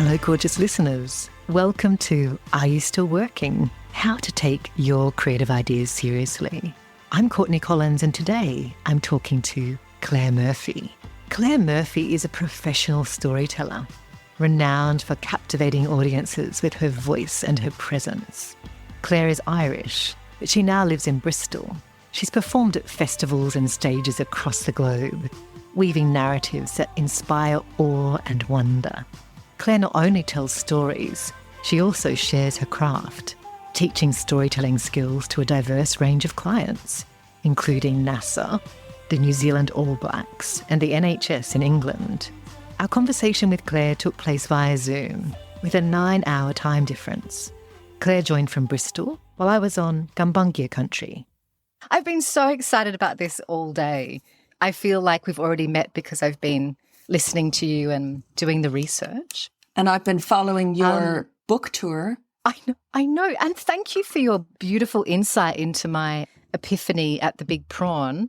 Hello, gorgeous listeners. Welcome to Are You Still Working? How to take your creative ideas seriously. I'm Courtney Collins, and today I'm talking to Clare Murphy. Clare Murphy is a professional storyteller, renowned for captivating audiences with her voice and her presence. Clare is Irish, but she now lives in Bristol. She's performed at festivals and stages across the globe, weaving narratives that inspire awe and wonder. Clare not only tells stories, she also shares her craft, teaching storytelling skills to a diverse range of clients, including NASA, the New Zealand All Blacks, and the NHS in England. Our conversation with Clare took place via Zoom, with a 9-hour time difference. Clare joined from Bristol, while I was on Gambungia country. I've been so excited about this all day. I feel like we've already met because I've been listening to you and doing the research. And I've been following your book tour. I know. And thank you for your beautiful insight into my epiphany at the Big Prawn.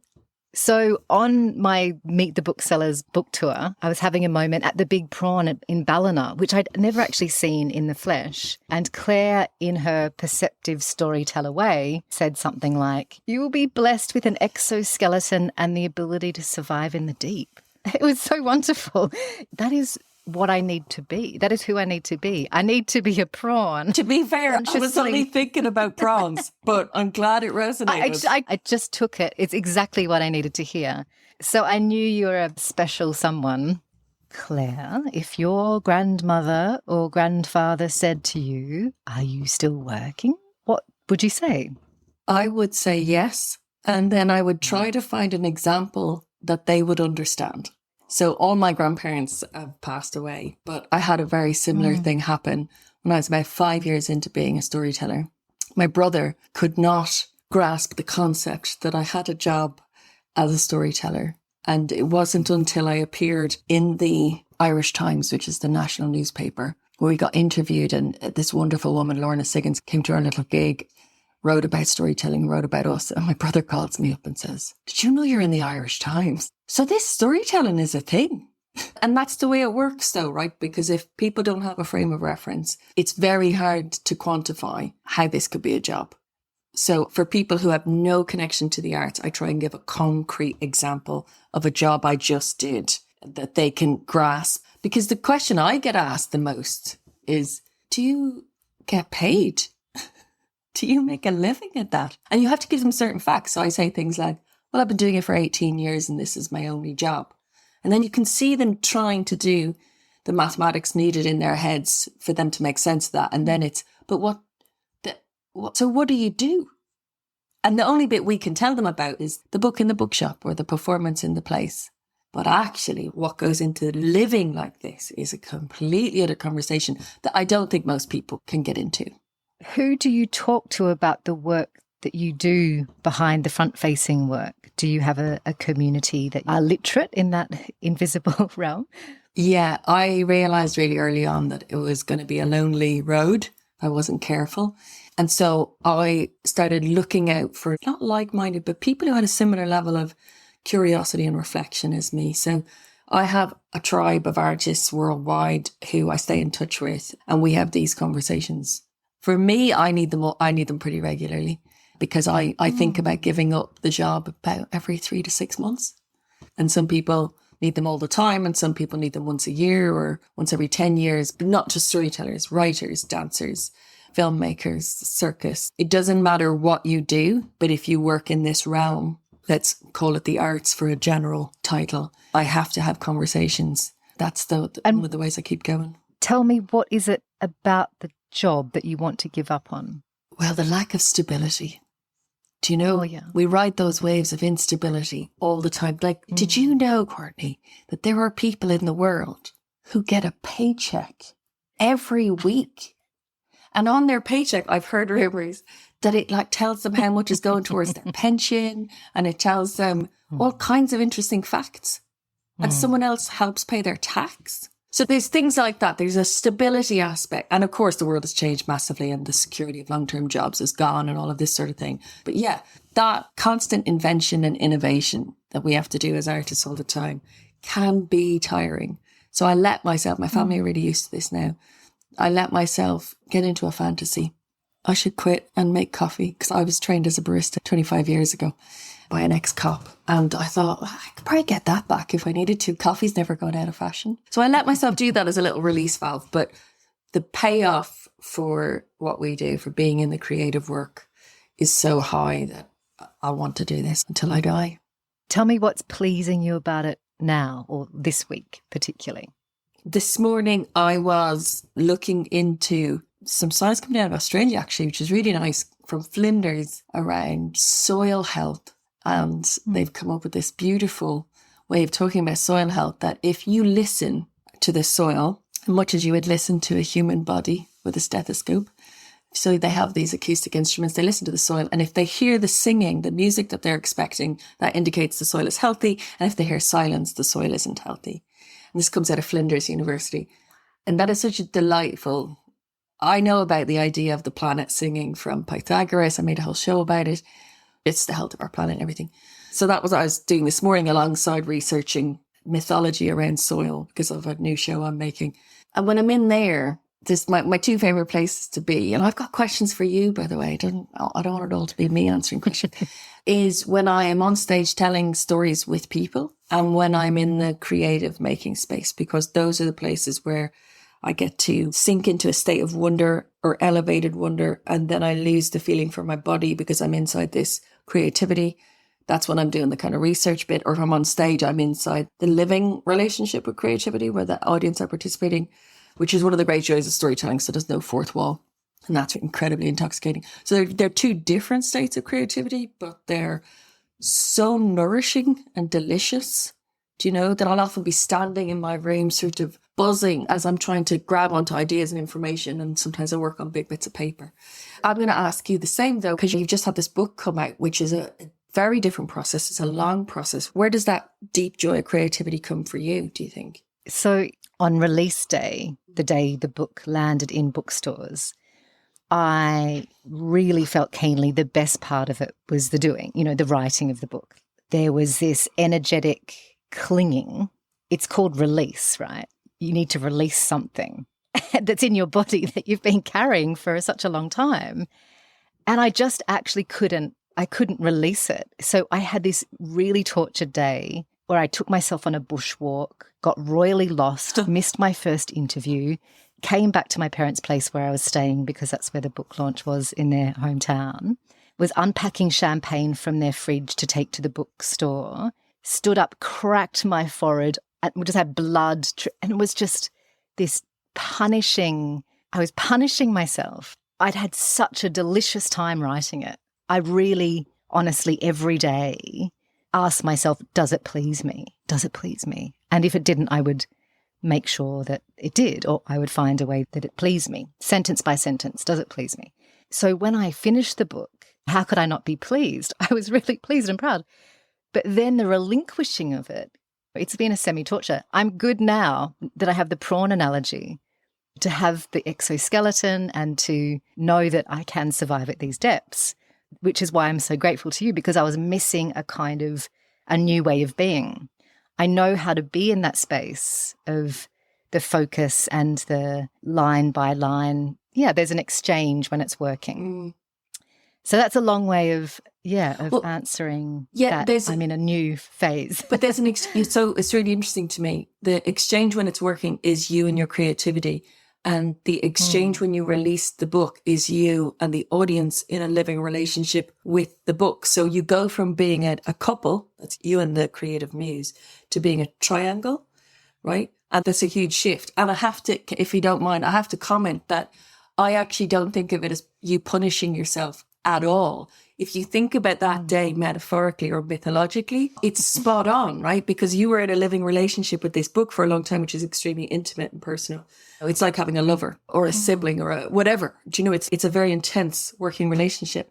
So on my Meet the Booksellers book tour, I was having a moment at the Big Prawn in Ballina, which I'd never actually seen in the flesh. And Clare, in her perceptive storyteller way, said something like, "You will be blessed with an exoskeleton and the ability to survive in the deep." It was so wonderful. That is what I need to be. That is who I need to be. I need to be a prawn. To be fair, I was only thinking about prawns, but I'm glad it resonated. I just took it. It's exactly what I needed to hear. So I knew you were a special someone. Clare, if your grandmother or grandfather said to you, "Are you still working?" what would you say? I would say yes. And then I would try to find an example that they would understand. So all my grandparents have passed away, but I had a very similar thing happen when I was about 5 years into being a storyteller. My brother could not grasp the concept that I had a job as a storyteller. And it wasn't until I appeared in the Irish Times, which is the national newspaper, where we got interviewed, and this wonderful woman, Lorna Siggins, came to our little gig, wrote about storytelling, wrote about us. And my brother calls me up and says, "Did you know you're in the Irish Times? So this storytelling is a thing." And that's the way it works though, right? Because if people don't have a frame of reference, it's very hard to quantify how this could be a job. So for people who have no connection to the arts, I try and give a concrete example of a job I just did that they can grasp. Because the question I get asked the most is, do you get paid? Do you make a living at that? And you have to give them certain facts. So I say things like, well, I've been doing it for 18 years and this is my only job. And then you can see them trying to do the mathematics needed in their heads for them to make sense of that. And then it's, but so what do you do? And the only bit we can tell them about is the book in the bookshop or the performance in the place. But actually what goes into living like this is a completely other conversation that I don't think most people can get into. Who do you talk to about the work that you do behind the front-facing work? Do you have a community that are literate in that invisible realm? Yeah, I realised really early on that it was going to be a lonely road. I wasn't careful. And so I started looking out for not like-minded, but people who had a similar level of curiosity and reflection as me. So I have a tribe of artists worldwide who I stay in touch with, and we have these conversations. For me, I need them pretty regularly because I think about giving up the job about every 3 to 6 months. And some people need them all the time, and some people need them once a year or once every 10 years, but not just storytellers, writers, dancers, filmmakers, circus. It doesn't matter what you do, but if you work in this realm, let's call it the arts for a general title, I have to have conversations. That's one of the ways I keep going. Tell me, what is it about the job that you want to give up on? Well, the lack of stability. Do you know, we ride those waves of instability all the time. Like, did you know, Courtney, that there are people in the world who get a paycheck every week? And on their paycheck, I've heard rumors that it tells them how much is going towards their pension, and it tells them all kinds of interesting facts. And someone else helps pay their tax. So there's things like that. There's a stability aspect. And of course, the world has changed massively and the security of long-term jobs is gone and all of this sort of thing. But yeah, that constant invention and innovation that we have to do as artists all the time can be tiring. So I let myself, my family are really used to this now. I let myself get into a fantasy. I should quit and make coffee, because I was trained as a barista 25 years ago by an ex-cop. And I thought, well, I could probably get that back if I needed to. Coffee's never gone out of fashion. So I let myself do that as a little release valve. But the payoff for what we do, for being in the creative work, is so high that I want to do this until I die. Tell me what's pleasing you about it now, or this week particularly. This morning I was looking into some science coming out of Australia, actually, which is really nice, from Flinders, around soil health. And they've come up with this beautiful way of talking about soil health, that if you listen to the soil, as much as you would listen to a human body with a stethoscope, so they have these acoustic instruments, they listen to the soil, and if they hear the singing, the music that they're expecting, that indicates the soil is healthy. And if they hear silence, the soil isn't healthy. And this comes out of Flinders University. And that is such a delightful... I know about the idea of the planet singing from Pythagoras. I made a whole show about it. It's the health of our planet and everything. So that was what I was doing this morning, alongside researching mythology around soil, because of a new show I'm making. And when I'm in there, there's my two favourite places to be. And I've got questions for you, by the way. I don't want it all to be me answering questions. Is when I am on stage telling stories with people, and when I'm in the creative making space, because those are the places where I get to sink into a state of wonder or elevated wonder, and then I lose the feeling for my body because I'm inside this creativity. That's when I'm doing the kind of research bit. Or if I'm on stage, I'm inside the living relationship with creativity, where the audience are participating, which is one of the great joys of storytelling. So there's no fourth wall, and that's incredibly intoxicating. So they're two different states of creativity, but they're so nourishing and delicious. Do you know that I'll often be standing in my room sort of buzzing as I'm trying to grab onto ideas and information, and sometimes I work on big bits of paper. I'm going to ask you the same, though, because you've just had this book come out, which is a very different process. It's a long process. Where does that deep joy of creativity come for you, do you think? So on release day, the day the book landed in bookstores, I really felt keenly the best part of it was the doing, the writing of the book. There was this energetic clinging. It's called release, right? You need to release something that's in your body that you've been carrying for such a long time. And I just actually couldn't release it. So I had this really tortured day where I took myself on a bushwalk, got royally lost, missed my first interview, came back to my parents' place where I was staying, because that's where the book launch was, in their hometown, was unpacking champagne from their fridge to take to the bookstore, stood up, cracked my forehead, and just had blood. And it was just this punishing. I was punishing myself. I'd had such a delicious time writing it. I really, honestly, every day asked myself, does it please me? Does it please me? And if it didn't, I would make sure that it did, or I would find a way that it pleased me. Sentence by sentence, does it please me? So when I finished the book, how could I not be pleased? I was really pleased and proud. But then the relinquishing of it, it's been a semi-torture. I'm good now that I have the prawn analogy, to have the exoskeleton and to know that I can survive at these depths, which is why I'm so grateful to you, because I was missing a new way of being. I know how to be in that space of the focus and the line by line. Yeah, there's an exchange when it's working. So that's a long way of answering that I'm in a new phase. But there's so it's really interesting to me. The exchange when it's working is you and your creativity. And the exchange when you release the book is you and the audience in a living relationship with the book. So you go from being a couple, that's you and the creative muse, to being a triangle, right? And that's a huge shift. And I have to, if you don't mind, I have to comment that I actually don't think of it as you punishing yourself at all. If you think about that day metaphorically or mythologically, it's spot on, right? Because you were in a living relationship with this book for a long time, which is extremely intimate and personal. It's like having a lover or a sibling or a whatever. Do you know, it's a very intense working relationship.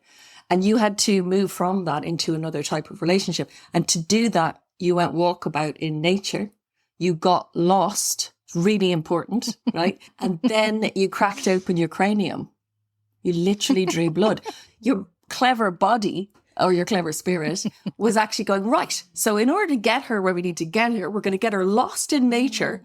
And you had to move from that into another type of relationship. And to do that, you went walkabout in nature. You got lost, really important, right? And then you cracked open your cranium. You literally drew blood. Your clever body, or your clever spirit, was actually going, right, so in order to get her where we need to get her, we're going to get her lost in nature.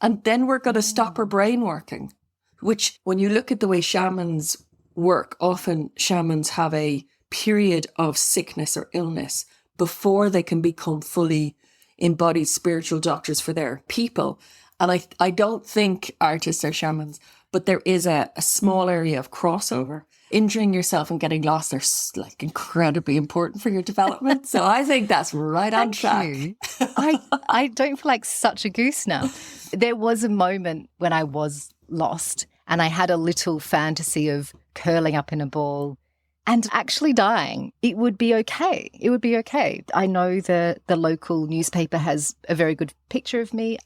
And then we're going to stop our brain working, which when you look at the way shamans work, often shamans have a period of sickness or illness before they can become fully embodied spiritual doctors for their people. And I don't think artists are shamans, but there is a small area of crossover. Injuring yourself and getting lost are like incredibly important for your development. So I think that's right on track. I don't feel like such a goose now. There was a moment when I was lost and I had a little fantasy of curling up in a ball and actually dying. It would be okay. It would be okay. I know the local newspaper has a very good picture of me.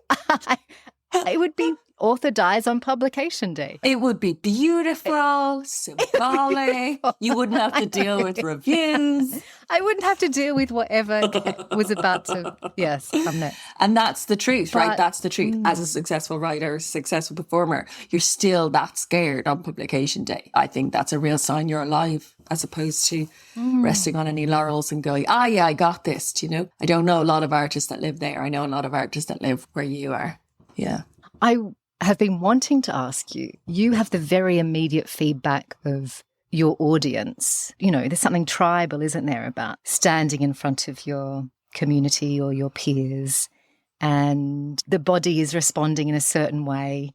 It would be author dies on publication day. It would be beautiful, symbolic. You wouldn't have to deal with reviews. I wouldn't have to deal with whatever was about to, come next. And that's the truth, right? That's the truth. As a successful writer, successful performer, you're still that scared on publication day. I think that's a real sign you're alive, as opposed to resting on any laurels and going, yeah, I got this, I don't know a lot of artists that live there. I know a lot of artists that live where you are. Yeah. I have been wanting to ask you, you have the very immediate feedback of your audience. There's something tribal, isn't there, about standing in front of your community or your peers, and the body is responding in a certain way.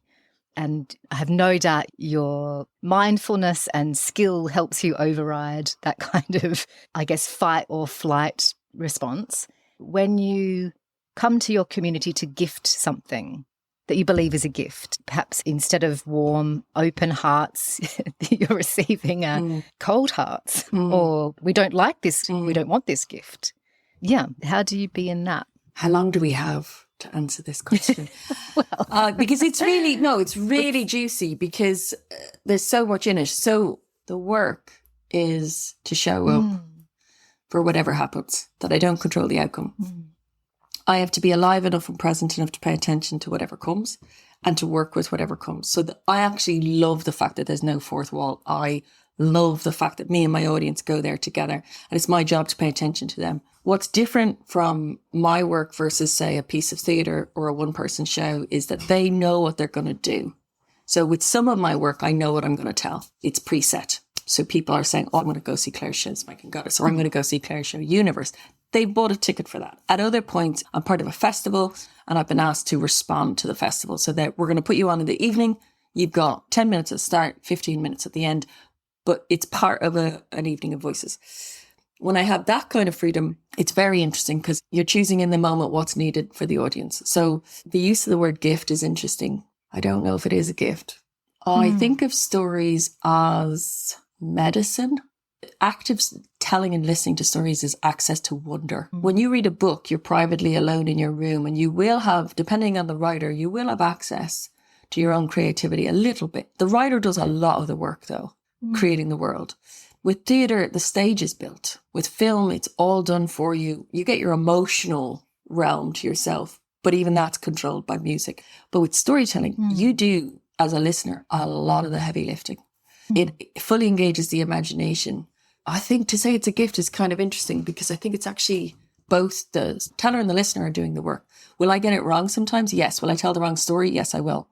And I have no doubt your mindfulness and skill helps you override that kind of, I guess, fight or flight response. When you come to your community to gift something that you believe is a gift, perhaps instead of warm, open hearts, you're receiving cold hearts, or we don't like this, we don't want this gift. Yeah. How do you be in that? How long do we have to answer this question? Because it's really juicy, because there's so much in it. So the work is to show up for whatever happens, that I don't control the outcome. I have to be alive enough and present enough to pay attention to whatever comes and to work with whatever comes. So I actually love the fact that there's no fourth wall. I love the fact that me and my audience go there together, and it's my job to pay attention to them. What's different from my work versus, say, a piece of theatre or a one-person show is that they know what they're going to do. So with some of my work, I know what I'm going to tell. It's preset. So people are saying, I'm going to go see Clare's show, Spike and Goddess, or I'm going to go see Clare's show, Universe. They bought a ticket for that. At other points, I'm part of a festival and I've been asked to respond to the festival. So that we're going to put you on in the evening. You've got 10 minutes at the start, 15 minutes at the end, but it's part of an evening of voices. When I have that kind of freedom, it's very interesting because you're choosing in the moment what's needed for the audience. So the use of the word gift is interesting. I don't know if it is a gift. I think of stories as medicine. Active telling and listening to stories is access to wonder. When you read a book, you're privately alone in your room, and you will have, depending on the writer, you will have access to your own creativity a little bit. The writer does a lot of the work, though, creating the world. With theatre, the stage is built. With film, it's all done for you. You get your emotional realm to yourself, but even that's controlled by music. But with storytelling, you do, as a listener, a lot of the heavy lifting. It fully engages the imagination. I think to say it's a gift is kind of interesting, because I think it's actually both the teller and the listener are doing the work. Will I get it wrong sometimes? Yes. Will I tell the wrong story? Yes, I will.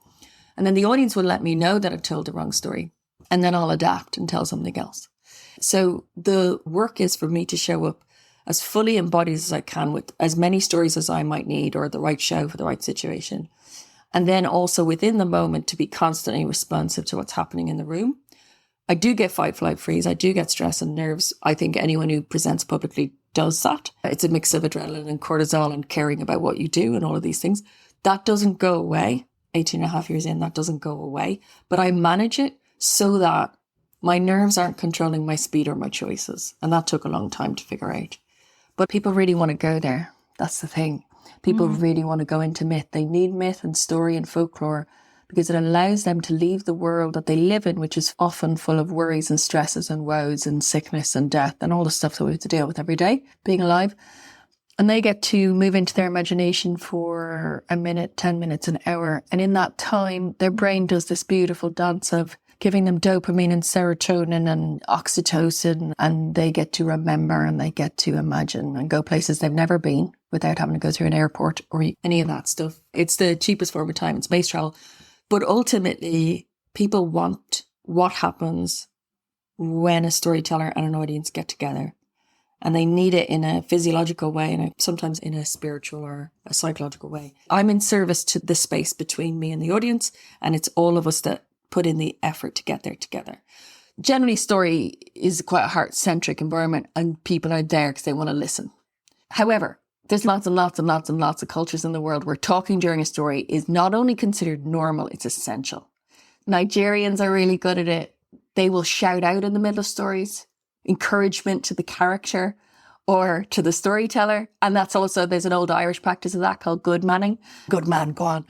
And then the audience will let me know that I've told the wrong story. And then I'll adapt and tell something else. So the work is for me to show up as fully embodied as I can, with as many stories as I might need, or the right show for the right situation. And then also within the moment to be constantly responsive to what's happening in the room. I do get fight, flight, freeze. I do get stress and nerves. I think anyone who presents publicly does that. It's a mix of adrenaline and cortisol and caring about what you do and all of these things. That doesn't go away. 18 and a half years in, that doesn't go away. But I manage it so that my nerves aren't controlling my speed or my choices. And that took a long time to figure out. But people really want to go there. That's the thing. People really want to go into myth. They need myth and story and folklore, because it allows them to leave the world that they live in, which is often full of worries and stresses and woes and sickness and death and all the stuff that we have to deal with every day, being alive. And they get to move into their imagination for a minute, 10 minutes, an hour. And in that time, their brain does this beautiful dance of giving them dopamine and serotonin and oxytocin, and they get to remember and they get to imagine and go places they've never been. without having to go through an airport or any of that stuff. It's the cheapest form of time and space travel. But ultimately, people want what happens when a storyteller and an audience get together. And they need it in a physiological way and sometimes in a spiritual or a psychological way. I'm in service to the space between me and the audience, and it's all of us that put in the effort to get there together. Generally, story is quite a heart-centric environment, and people are there because they want to listen. However, there's lots and lots and lots and lots of cultures in the world where talking during a story is not only considered normal, it's essential. Nigerians are really good at it. They will shout out in the middle of stories, encouragement to the character or to the storyteller. And that's also, there's an old Irish practice of that called good manning. Good man, go on.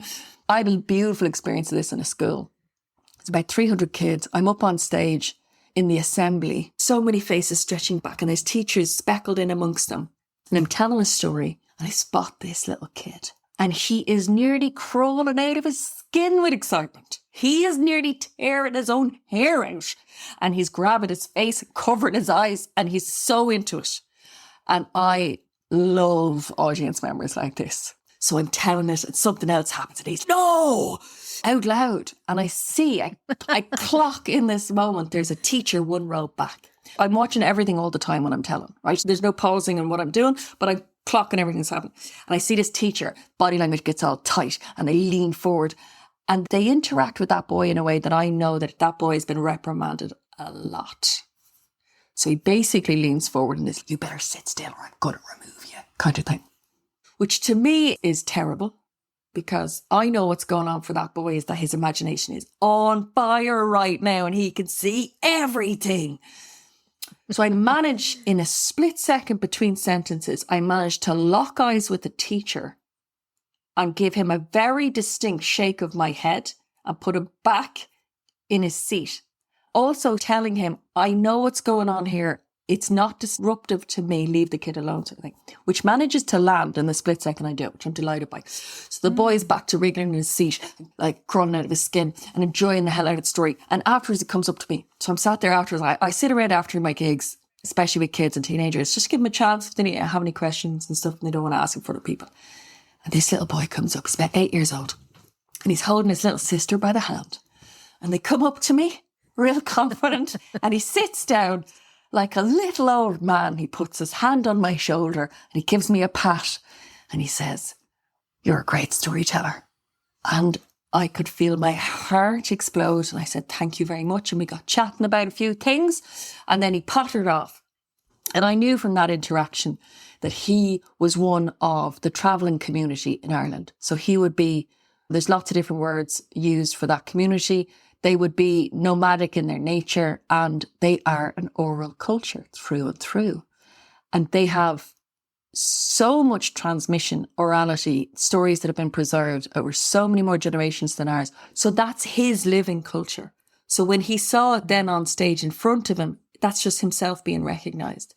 I had a beautiful experience of this in a school. It's about 300 kids. I'm up on stage in the assembly. So many faces stretching back and there's teachers speckled in amongst them. And I'm telling a story and I spot this little kid. And he is nearly crawling out of his skin with excitement. He is nearly tearing his own hair out. And he's grabbing his face and covering his eyes. And he's so into it. And I love audience members like this. So I'm telling it and something else happens. And he's, no! Out loud. And I clock in this moment. There's a teacher 1 row back. I'm watching everything all the time when I'm telling, right? There's no pausing in what I'm doing, but I'm clocking everything's happening. And I see this teacher, body language gets all tight and they lean forward and they interact with that boy in a way that I know that boy has been reprimanded a lot. So he basically leans forward and is, you better sit still or I'm going to remove you, kind of thing. Which to me is terrible because I know what's going on for that boy is that his imagination is on fire right now and he can see everything. So I manage in a split second between sentences, I managed to lock eyes with the teacher and give him a very distinct shake of my head and put him back in his seat. Also telling him, I know what's going on here. It's not disruptive to me. Leave the kid alone, sort of thing. Which manages to land in the split second I do it, which I'm delighted by. So the boy's back to wriggling in his seat, like crawling out of his skin and enjoying the hell out of the story. And afterwards, he comes up to me. So I'm sat there afterwards. I sit around after my gigs, especially with kids and teenagers, just give them a chance if they have any questions and stuff and they don't want to ask them for other people. And this little boy comes up, he's about 8 years old, and he's holding his little sister by the hand. And they come up to me, real confident, and he sits down like a little old man. He puts his hand on my shoulder and he gives me a pat and he says, you're a great storyteller. And I could feel my heart explode. And I said, thank you very much. And we got chatting about a few things. And then he pottered off. And I knew from that interaction that he was one of the travelling community in Ireland. So he would be, there's lots of different words used for that community. They would be nomadic in their nature and they are an oral culture through and through. And they have so much transmission, orality, stories that have been preserved over so many more generations than ours. So that's his living culture. So when he saw it then on stage in front of him, that's just himself being recognised.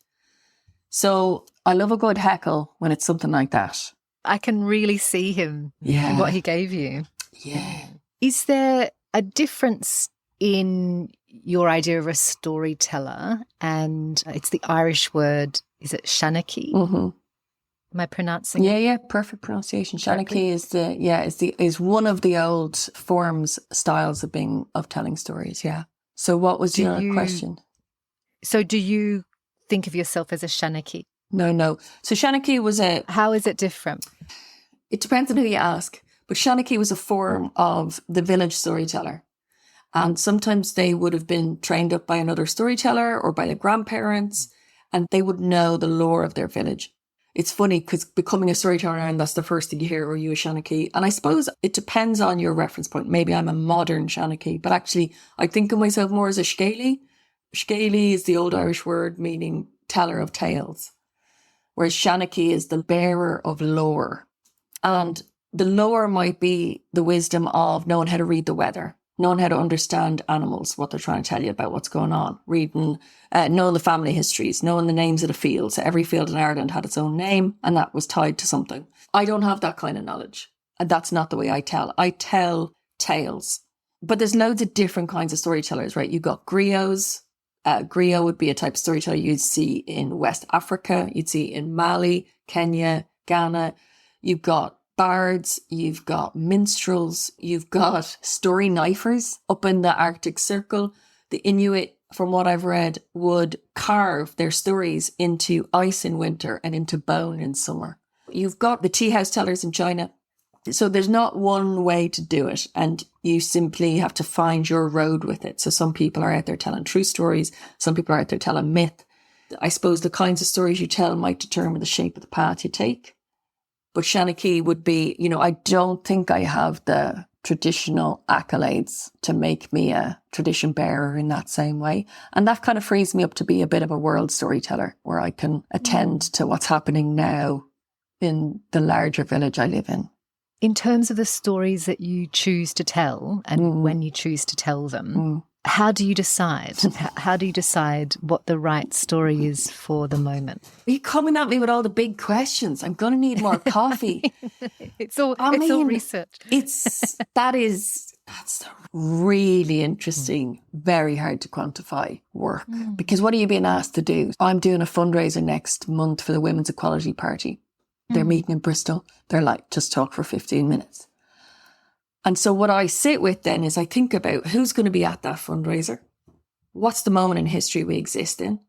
So I love a good heckle when it's something like that. I can really see him in what he gave you. Yeah. Is there a difference in your idea of a storyteller? And it's the Irish word, is it shanachie? Mm-hmm. Am I pronouncing it? Yeah, perfect pronunciation. Shanachie is one of the old forms, styles of telling stories. Yeah. So what was your question? So do you think of yourself as a shanachie? No. So shanachie was How is it different? It depends on who you ask. But shanachie was a form of the village storyteller. And sometimes they would have been trained up by another storyteller or by their grandparents, and they would know the lore of their village. It's funny because becoming a storyteller, and that's the first thing you hear, are you a shanachie? And I suppose it depends on your reference point. Maybe I'm a modern shanachie, but actually I think of myself more as a scéalaí. Scéalaí is the old Irish word meaning teller of tales, whereas shanachie is the bearer of lore. And the lore might be the wisdom of knowing how to read the weather, knowing how to understand animals, what they're trying to tell you about what's going on, reading, knowing the family histories, knowing the names of the fields. Every field in Ireland had its own name and that was tied to something. I don't have that kind of knowledge. And that's not the way I tell. I tell tales. But there's loads of different kinds of storytellers, right? You've got griots. Griot would be a type of storyteller you'd see in West Africa. You'd see in Mali, Kenya, Ghana. You've got bards, you've got minstrels, you've got story knifers up in the Arctic Circle. The Inuit, from what I've read, would carve their stories into ice in winter and into bone in summer. You've got the tea house tellers in China. So there's not one way to do it, and you simply have to find your road with it. So some people are out there telling true stories. Some people are out there telling myth. I suppose the kinds of stories you tell might determine the shape of the path you take. But Shanachie would be, I don't think I have the traditional accolades to make me a tradition bearer in that same way. And that kind of frees me up to be a bit of a world storyteller, where I can attend to what's happening now in the larger village I live in. In terms of the stories that you choose to tell and when you choose to tell them, how do you decide? How do you decide what the right story is for the moment? Are you coming at me with all the big questions? I'm going to need more coffee. It's all research. That's the really interesting, very hard to quantify work. Because what are you being asked to do? I'm doing a fundraiser next month for the Women's Equality Party. They're meeting in Bristol. They're like, just talk for 15 minutes. And so what I sit with then is I think about who's going to be at that fundraiser. What's the moment in history we exist in?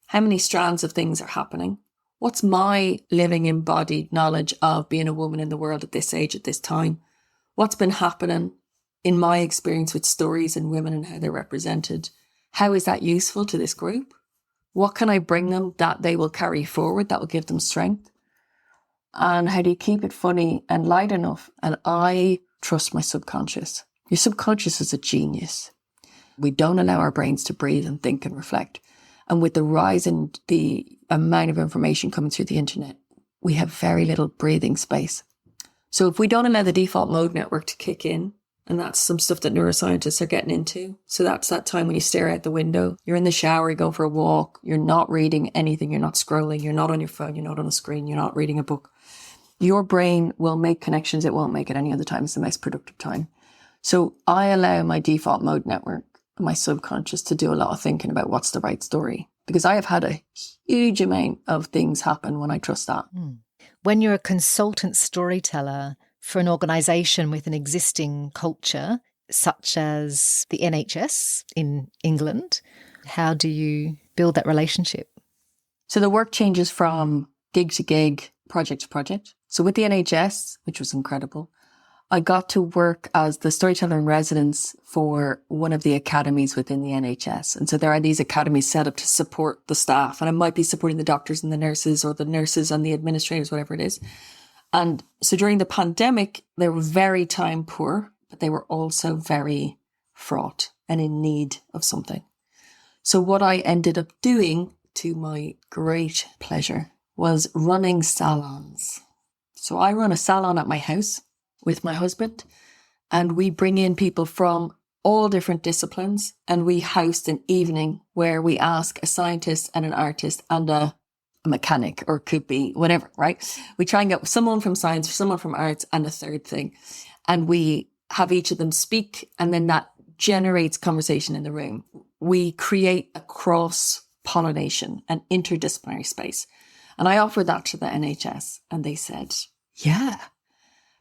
How many strands of things are happening? What's my living embodied knowledge of being a woman in the world at this age, at this time? What's been happening in my experience with stories and women and how they're represented? How is that useful to this group? What can I bring them that they will carry forward, that will give them strength? And how do you keep it funny and light enough? And I trust my subconscious. Your subconscious is a genius. We don't allow our brains to breathe and think and reflect. And with the rise in the amount of information coming through the internet, we have very little breathing space. So if we don't allow the default mode network to kick in, and that's some stuff that neuroscientists are getting into. So that's that time when you stare out the window, you're in the shower, you go for a walk, you're not reading anything, you're not scrolling, you're not on your phone, you're not on a screen, you're not reading a book. Your brain will make connections it won't make at any other time. It's the most productive time. So I allow my default mode network, my subconscious, to do a lot of thinking about what's the right story. Because I have had a huge amount of things happen when I trust that. When you're a consultant storyteller for an organisation with an existing culture, such as the NHS in England, how do you build that relationship? So the work changes from gig to gig, project to project. So with the NHS, which was incredible, I got to work as the storyteller in residence for one of the academies within the NHS. And so there are these academies set up to support the staff. And I might be supporting the doctors and the nurses, or the nurses and the administrators, whatever it is. And so during the pandemic, they were very time poor, but they were also very fraught and in need of something. So what I ended up doing, to my great pleasure, was running salons. So I run a salon at my house with my husband, and we bring in people from all different disciplines, and we host an evening where we ask a scientist and an artist and a mechanic, or could be whatever, right? We try and get someone from science, someone from arts, and a third thing. And we have each of them speak, and then that generates conversation in the room. We create a cross-pollination, an interdisciplinary space. And I offered that to the NHS, and they said, yeah,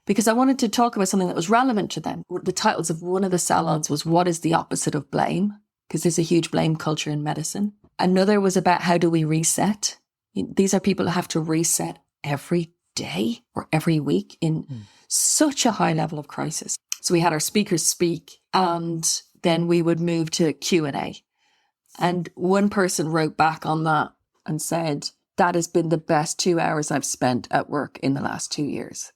because I wanted to talk about something that was relevant to them. The titles of one of the salons was, "What is the opposite of blame?" Because there's a huge blame culture in medicine. Another was about, how do we reset? These are people who have to reset every day or every week in such a high level of crisis. So we had our speakers speak, and then we would move to Q&A. And one person wrote back on that and said, that has been the best 2 hours I've spent at work in the last 2 years.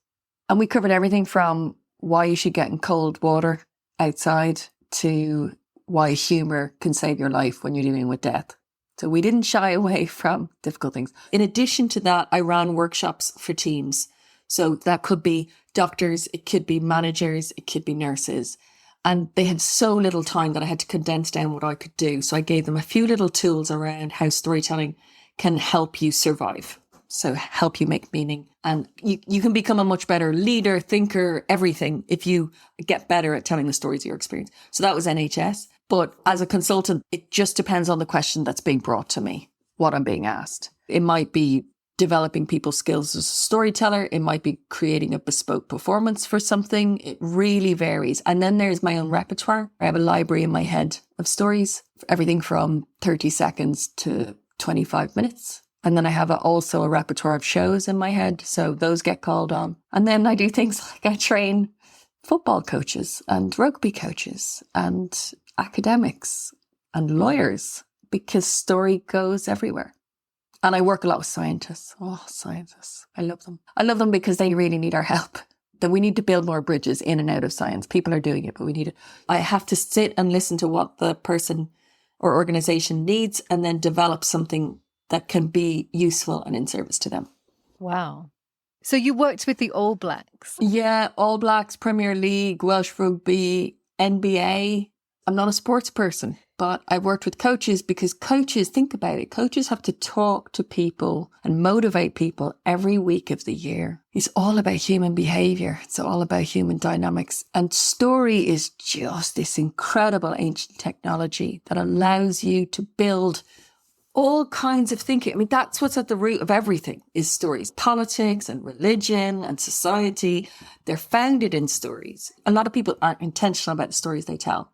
And we covered everything from why you should get in cold water outside to why humor can save your life when you're dealing with death. So we didn't shy away from difficult things. In addition to that, I ran workshops for teams. So that could be doctors, it could be managers, it could be nurses. And they had so little time that I had to condense down what I could do. So I gave them a few little tools around how storytelling can help you survive. So help you make meaning. And you can become a much better leader, thinker, everything, if you get better at telling the stories of your experience. So that was NHS. But as a consultant, it just depends on the question that's being brought to me, what I'm being asked. It might be developing people's skills as a storyteller. It might be creating a bespoke performance for something. It really varies. And then there's my own repertoire. I have a library in my head of stories, everything from 30 seconds to 25 minutes. And then I have also a repertoire of shows in my head. So those get called on. And then I do things like I train football coaches and rugby coaches and academics and lawyers, because story goes everywhere. And I work a lot with scientists. Oh, scientists. I love them. I love them because they really need our help. That we need to build more bridges in and out of science. People are doing it, but we need it. I have to sit and listen to what the person or organization needs and then develop something that can be useful and in service to them. Wow. So you worked with the All Blacks? Yeah, All Blacks, Premier League, Welsh Rugby, NBA. I'm not a sports person, but I've worked with coaches because coaches, think about it, coaches have to talk to people and motivate people every week of the year. It's all about human behavior. It's all about human dynamics. And story is just this incredible ancient technology that allows you to build all kinds of thinking. I mean, that's what's at the root of everything is stories. Politics and religion and society, they're founded in stories. A lot of people aren't intentional about the stories they tell.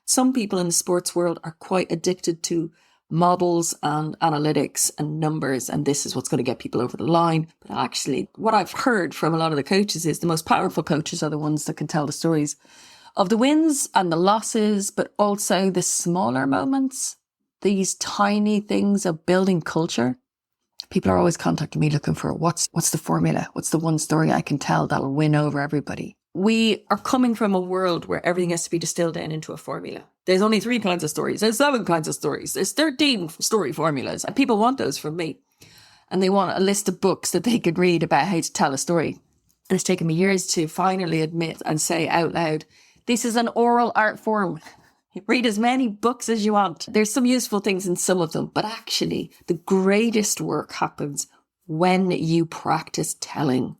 Some people in the sports world are quite addicted to models and analytics and numbers, and this is what's going to get people over the line. But actually, what I've heard from a lot of the coaches is the most powerful coaches are the ones that can tell the stories of the wins and the losses, but also the smaller moments, these tiny things of building culture. People are always contacting me looking for what's the formula? What's the one story I can tell that'll win over everybody? We are coming from a world where everything has to be distilled down into a formula. There's only 3 kinds of stories. There's 7 kinds of stories. There's 13 story formulas. And people want those from me. And they want a list of books that they could read about how to tell a story. And it's taken me years to finally admit and say out loud, this is an oral art form. Read as many books as you want. There's some useful things in some of them. But actually, the greatest work happens when you practice telling.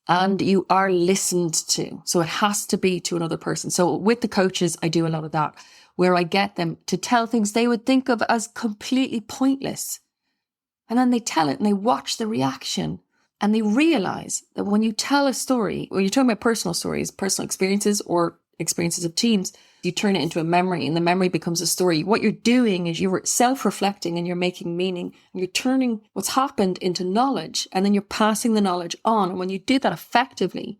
And you are listened to. So it has to be to another person. So with the coaches, I do a lot of that, where I get them to tell things they would think of as completely pointless. And then they tell it and they watch the reaction. And they realize that when you tell a story, when you're talking about personal stories, personal experiences or experiences of teams, you turn it into a memory and the memory becomes a story. What you're doing is you're self-reflecting and you're making meaning and you're turning what's happened into knowledge and then you're passing the knowledge on. And when you do that effectively,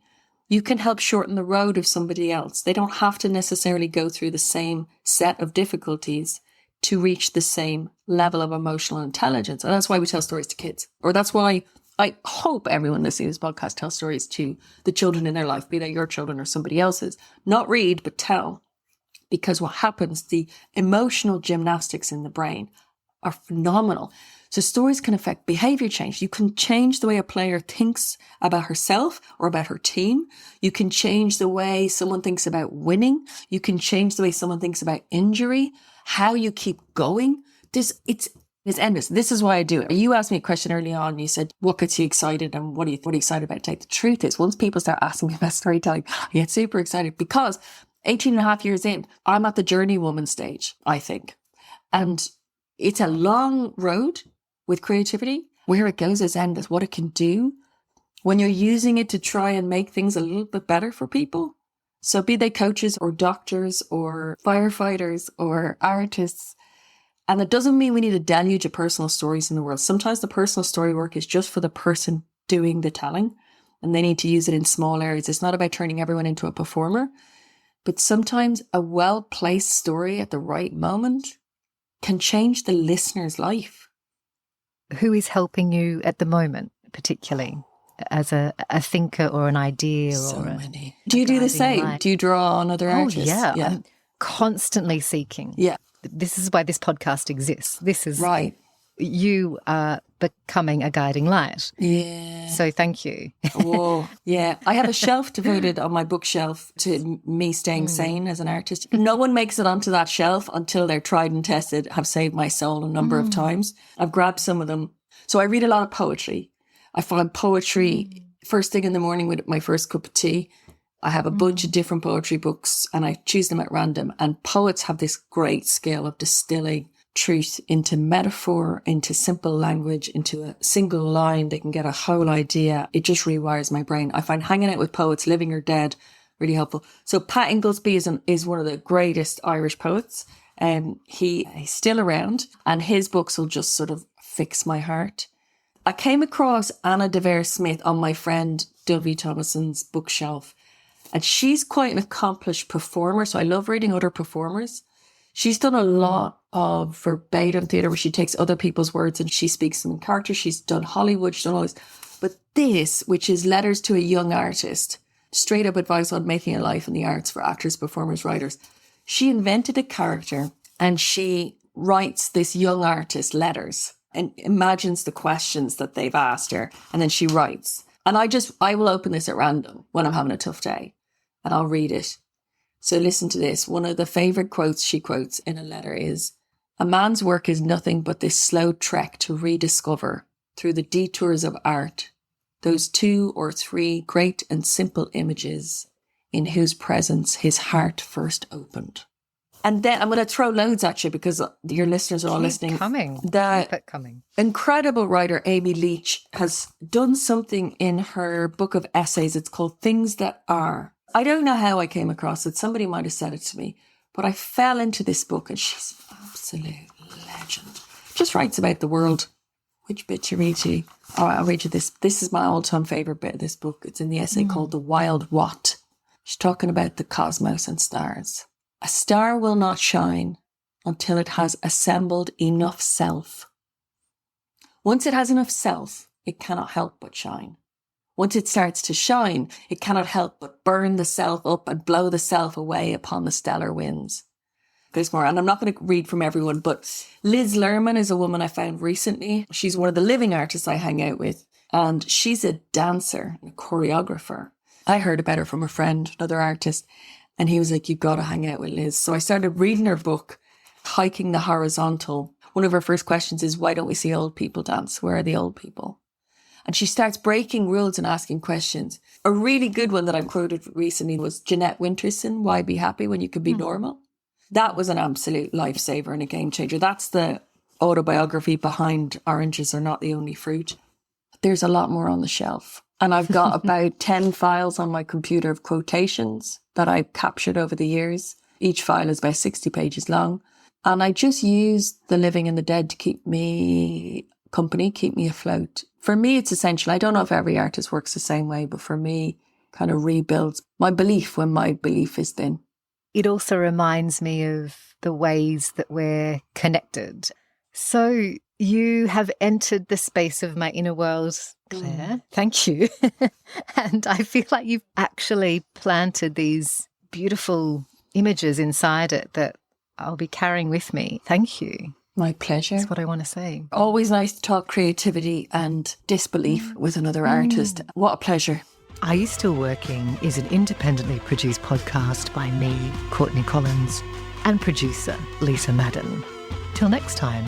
you can help shorten the road of somebody else. They don't have to necessarily go through the same set of difficulties to reach the same level of emotional intelligence. And that's why we tell stories to kids. Or that's why I hope everyone listening to this podcast tells stories to the children in their life, be they your children or somebody else's. Not read, but tell. Because what happens, the emotional gymnastics in the brain are phenomenal. So stories can affect behavior change. You can change the way a player thinks about herself or about her team. You can change the way someone thinks about winning. You can change the way someone thinks about injury, how you keep going. It's endless. This is why I do it. You asked me a question early on. You said, what gets you excited and what are you excited about? The truth is, once people start asking me about storytelling, I get super excited because 18 and a half years in, I'm at the journeywoman stage, I think. And it's a long road with creativity. Where it goes is endless. What it can do when you're using it to try and make things a little bit better for people. So be they coaches or doctors or firefighters or artists. And it doesn't mean we need a deluge of personal stories in the world. Sometimes the personal story work is just for the person doing the telling. And they need to use it in small areas. It's not about turning everyone into a performer. But sometimes a well-placed story at the right moment can change the listener's life. Who is helping you at the moment, particularly as a thinker or an idea? So or many. Do you do the same? Light? Do you draw on other artists? Yeah. I'm constantly seeking. Yeah. This is why this podcast exists. This is right. You are becoming a guiding light. Yeah. So thank you. Whoa. Yeah. I have a shelf devoted on my bookshelf to me staying sane as an artist. No one makes it onto that shelf until they're tried and tested, have saved my soul a number of times. I've grabbed some of them. So I read a lot of poetry. I find poetry first thing in the morning with my first cup of tea. I have a bunch of different poetry books and I choose them at random. And poets have this great skill of distilling truth into metaphor, into simple language, into a single line. They can get a whole idea. It just rewires my brain. I find hanging out with poets, living or dead, really helpful. So Pat Inglesby is one of the greatest Irish poets. He's still around, and his books will just sort of fix my heart. I came across Anna Devere Smith on my friend Dovie Thomason's bookshelf, and she's quite an accomplished performer. So I love reading other performers. She's done a lot of verbatim theatre where she takes other people's words and she speaks them in character. She's done Hollywood, she's done all this. But this, which is Letters to a Young Artist, straight up advice on making a life in the arts for actors, performers, writers. She invented a character and she writes this young artist letters and imagines the questions that they've asked her. And then she writes. And I will open this at random when I'm having a tough day and I'll read it. So listen to this. One of the favourite quotes she quotes in a letter is, "A man's work is nothing but this slow trek to rediscover, through the detours of art, those 2 or 3 great and simple images in whose presence his heart first opened." And then I'm going to throw loads at you because your listeners are all listening. Keep it coming. Incredible writer Amy Leach has done something in her book of essays. It's called Things That Are. I don't know how I came across it. Somebody might have said it to me, but I fell into this book and she's an absolute legend. Just writes about the world. Which bit you read to you? Oh, I'll read you this. This is my all-time favourite bit of this book. It's in the essay called The Wild What. She's talking about the cosmos and stars. A star will not shine until it has assembled enough self. Once it has enough self, it cannot help but shine. Once it starts to shine, it cannot help but burn the self up and blow the self away upon the stellar winds. There's more, and I'm not going to read from everyone, but Liz Lerman is a woman I found recently. She's one of the living artists I hang out with, and she's a dancer and a choreographer. I heard about her from a friend, another artist, and he was like, "You've got to hang out with Liz." So I started reading her book, Hiking the Horizontal. One of her first questions is, why don't we see old people dance? Where are the old people? And she starts breaking rules and asking questions. A really good one that I quoted recently was Jeanette Winterson, "Why be happy when you can be normal?" That was an absolute lifesaver and a game changer. That's the autobiography behind Oranges Are Not the Only Fruit. There's a lot more on the shelf. And I've got about 10 files on my computer of quotations that I've captured over the years. Each file is about 60 pages long. And I just use the living and the dead to keep me company, keep me afloat. For me, it's essential. I don't know if every artist works the same way, but for me, kind of rebuilds my belief when my belief is thin. It also reminds me of the ways that we're connected. So you have entered the space of my inner world, Claire. Thank you. And I feel like you've actually planted these beautiful images inside it that I'll be carrying with me. Thank you. My pleasure. That's what I want to say. Always nice to talk creativity and disbelief with another artist. What a pleasure. Are You Still Working is an independently produced podcast by me, Courtney Collins, and producer Lisa Madden. Till next time.